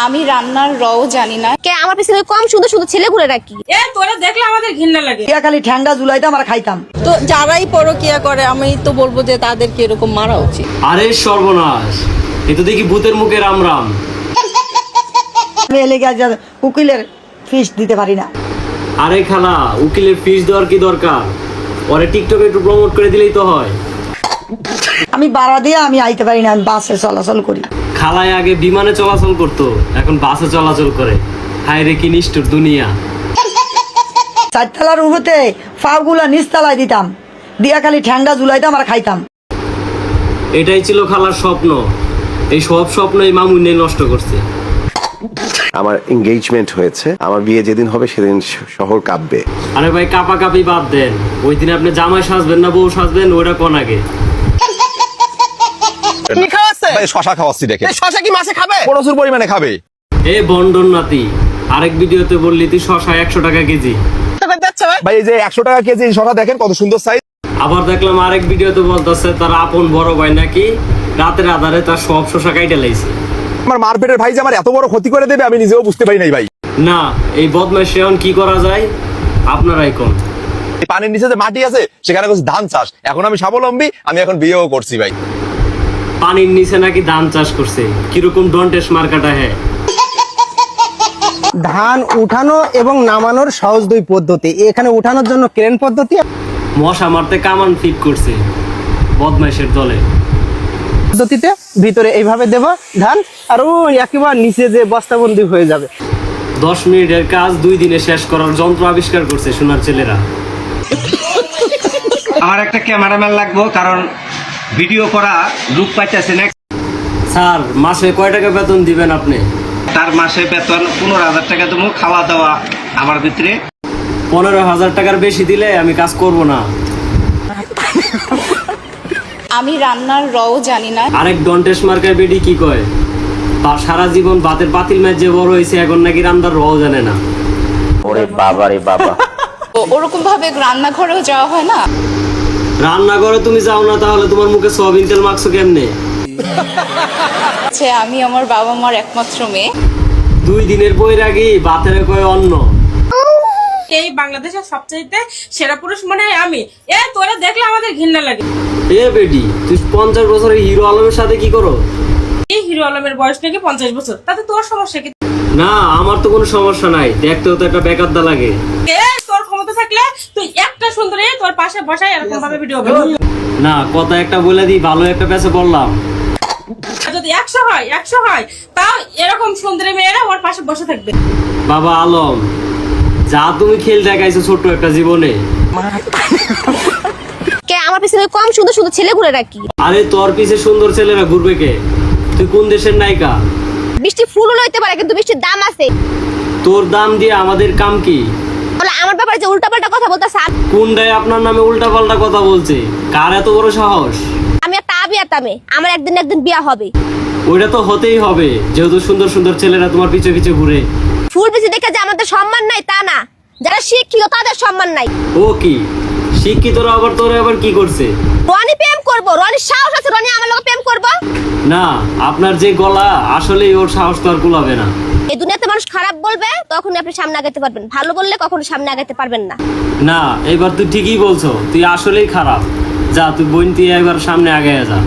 আমি রান্নার রও জানি না। কে আমার পিছনে কম শুধু শুধু ছেলে ঘুরে রাখি। তোরা দেখলে আমাদের ঘৃণা লাগে। খালি ঠ্যাংটা ঝুলাইতাম আর খাইতাম। তো যারাই পরকিয়া করে আমি তো বলবো যে তাদেরকে এরকম মারা উচিত। আরে সর্বনাশ, এ তো দেখি ভূতের মুখে রাম রাম। আমি এলাকা উকিলের ফিস দিতে পারি না। আরে খালা, উকিলের ফিস দেওয়ার কি দরকার? ওরে টিকটকে একটু প্রমোট করে দিলেই তো হয়। আমি বাড়া দিয়ে আমি আইতে পারি না, আমি বাসে চলাচল করি। খালায় আগে বিমানে চলাচল করতো, এখন বাসে চলাচল করে। হায় রে কি নিষ্ঠুর দুনিয়া। চারতলার উঠতে ফাগুলা নিচতলায় দিতাম, দিয়া খালি ঠ্যাংটা ঝুলাইতাম আর খাইতাম। এটাই ছিল খালার স্বপ্ন। এই সব স্বপ্ন এই মামুন নষ্ট করছে। আমার এনগেজমেন্ট হয়েছে, আমার বিয়ে যেদিন হবে সেদিন শহর কাঁপবে। আরে ভাই, কাপাকাপি বাদ দেন। ওই দিন আপনি জামাই সাজবেন না বউ সাজবেন, ওইটা কোন আগে? কি খাওয়াচ্ছে? ভাই শশা খাওয়াচ্ছি দেখে। শশা কি মাছে খাবে? প্রচুর পরিমাণে খাবে। এ বন্ডন নাতি, আরেক ভিডিওতে বললি তুই শশা 100 টাকা কেজি। ভাই এই যে 100 টাকা কেজি শশা দেখেন কত সুন্দর সাইজ। আবার দেখলাম আরেক ভিডিওতে বলতেছে তার আপন বড় ভাই নাকি রাতের আধারে তার সব শশা কাইটে লাইছে। আমার মারপেটের ভাই যে আমার এত বড় ক্ষতি করে দেবে আমি নিজেও বুঝতে পারি নাই ভাই। না, এই বদমাইশে এখন কি করা যায় আপনারাই কোন। এই পানির নিচে যে মাটি আছে সেখানে কিছু ধান চাষ, এখন আমি স্বাবলম্বী, আমি এখন বিয়েও করছি ভাই। পানির নিচে নাকি ধান চাষ করছে, কিরকম ডন্টেস মার্কাটা। হ্যাঁ, ধান উঠানো এবং নামানোর সহজ দুই পদ্ধতি। এখানে উঠানোর জন্য ক্রেন পদ্ধতি, মশা মারতে কামান ফিট করছে বদমাইশের দলে। পদ্ধতিতে ভিতরে এইভাবে দেব ধান, আর ওই একেবারে নিচে যে বস্তাবন্দি হয়ে যাবে। 10 মিনিটের কাজ 2 দিনে শেষ করার যন্ত্র আবিষ্কার করছে সোনার ছেলেরা। আমার একটা ক্যামেরাম্যান লাগবো, কারণ ভিডিও করা লুক পাইতেছে না। স্যার, মাসে কয় টাকা বেতন দিবেন আপনি? তার মাসে বেতন 15,000 টাকা দেবো, খাওয়া দাওয়া আমার ভিতরে। 15,000 টাকার বেশি দিলে আমি কাজ করব না। আমি রান্নার রও জানি না। আরেক ডন্টেস মার্কার বেডি কি কয়, তার সারা জীবন ভাতের পাতিল ম্যাচ যে বড় হয়েছে, এখন নাকি রান্নার রও জানে না। ওরে বাবা রে বাবা। ওরকম ভাবে রান্নাঘরেও যাওয়া হয় না। রান্নাঘরে তুমি যাও না, তাহলে তোমার মুখে সয়াবিন তেল মাখছো কেমনে? আমি আমার বাবা মার একমাত্র মেয়ে। 2 দিনের বৈরাগী ভাতের কয় অন্ন। এই বাংলাদেশের সবচেয়ে সেরা পুরুষ মনে হয় আমি। তোরা দেখলে আমাদের ঘৃণা লাগে। এ বেডি, তুই 50 বছরের হিরো আলমের সাথে কি করো? এই হিরো আলমের বয়স নাকি 50 বছর, তাতে তোর সমস্যা কি? না, আমার তো কোনো সমস্যা নাই, দেখতেও তো একটা বেকারদা লাগে। তোর ক্ষমতা থাকলে তুই একটা সুন্দরী তোর পাশে বসাই এরকম ভাবে ভিডিও বানাবি। না, কথা একটা বলে দিই, ভালো একটা পেছে বললাম। যদি 100 হয় তাও এরকম সুন্দরী মেয়েরা ওর পাশে বসে থাকবে। বাবা আলম, যা তুমি খেল দেখাইছো ছোট্ট একটা জীবনে। কে আমার পিছনে কম শুধু শুধু ছেলে ঘুরে রাখি। আরে তোর পিছে সুন্দর ছেলেরা ঘুরবে কে? তুই কোন দেশের নায়িকা? বৃষ্টি ফুল লইতে পারে, কিন্তু বৃষ্টির দাম আছে। তোর দাম দিয়ে আমাদের কাম কি? বলে আমার ব্যাপারে যে উল্টাপাল্টা কথা বলতেছে। কোনটাই আপনার নামে উল্টা পাল্টা কথা বলছে? কার এত বড় সাহস? আমি একটা আবিয়াতা মেয়ে, আমার একদিন একদিন বিয়া হবে। ওইটা তো হতেই হবে, যেহেতু সুন্দর সুন্দর ছেলেরা তোমার পিছে পিছে ঘুরে। ফুল বেশি দেখে যে আমাদের সম্মান নাই তা না, যারা শিক্ষিত তাদের সম্মান নাই। ও কি শিক্ষিতরা আবার তোরে আবার কি করছে? রনি প্রেম করবো, রনির সাহস আছে, রনি আমার লোক প্রেম করবো না, আপনার যে গলা, আসলেই ওর সাহস তো আর কুলাবে না। এই দুনিয়াতে মানুষ খারাপ বলবে তখনই আপনি সামনে আগাতে পারবেন, ভালো বললে কখনো সামনে আগাতে পারবেন না। না, এবার তুই ঠিকই বলছো, তুই আসলেই খারাপ। যা, তুই বোন তুই এবার সামনে আগায় যা।